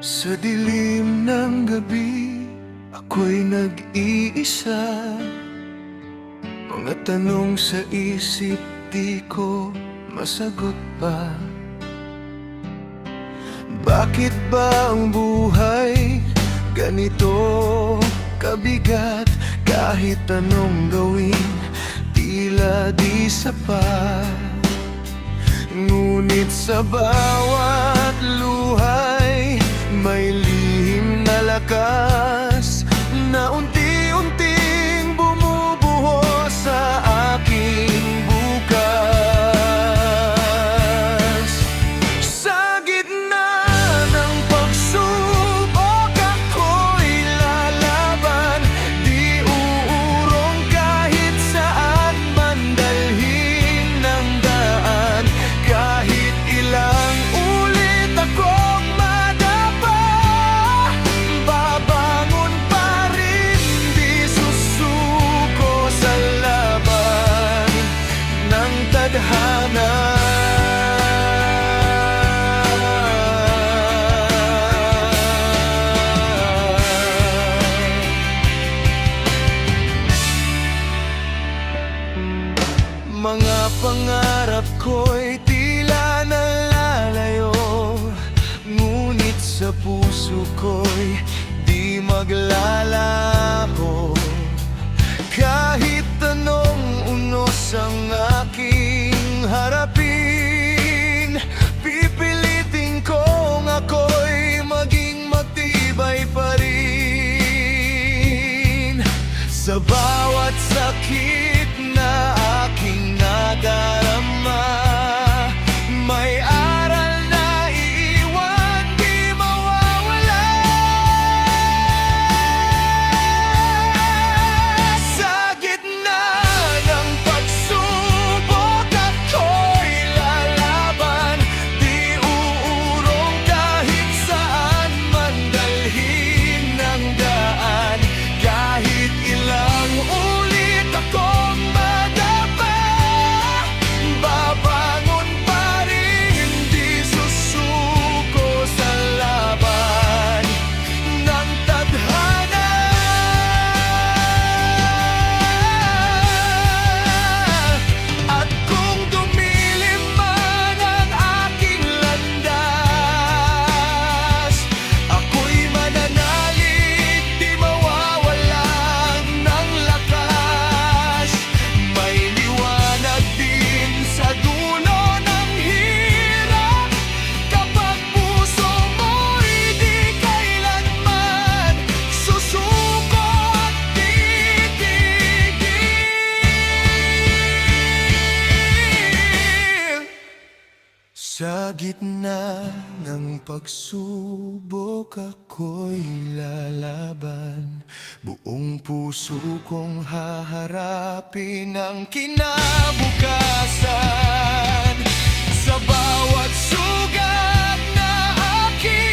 Sa dilim ng gabi, ako'y nag-iisa. Mga tanong sa isip di ko masagot pa. Bakit ba ang buhay ganito kabigat? Kahit anong gawin, tila di sapat. Ngunit sa bawat luhay, may lihim na lakas na unti-unting bumubuhos sa aking bukas. Sa gitna ng pagsubok, ako'y lalaban. Di uurong kahit saan man dalhin ng daan. Kahit ilang ulit akong madapa, babangon pa rin, di susuko sa laban ng tadhana. Mga pangarap ko'y tila nalalayo, ngunit sa puso ko'y di maglalaho. Kahit anong unos ang aking harapin, pipilitin kong ako'y maging matibay pa rin. Sa bawat sakit na aking nadarama, may aral na iiwan, di mawawala. Sa gitna ng pagsubok, ako'y lalaban. Di uurong kahit saan man dalhin ng daan. Kahit ilang ulit akong madapa, babangon pa rin, di susuko sa laban ng tadhana. At kung dumilim man ang aking landas, ako'y mananalig, di mawawalan ng lakas. May liwanag din sa dulo ng hirap, kapag puso mo'y di kailanman susuko at titigil. Sa gitna ng pagsubok, ako'y lalaban. Buong puso kong haharapin ang kinabukasan. Sa bawat sugat na aking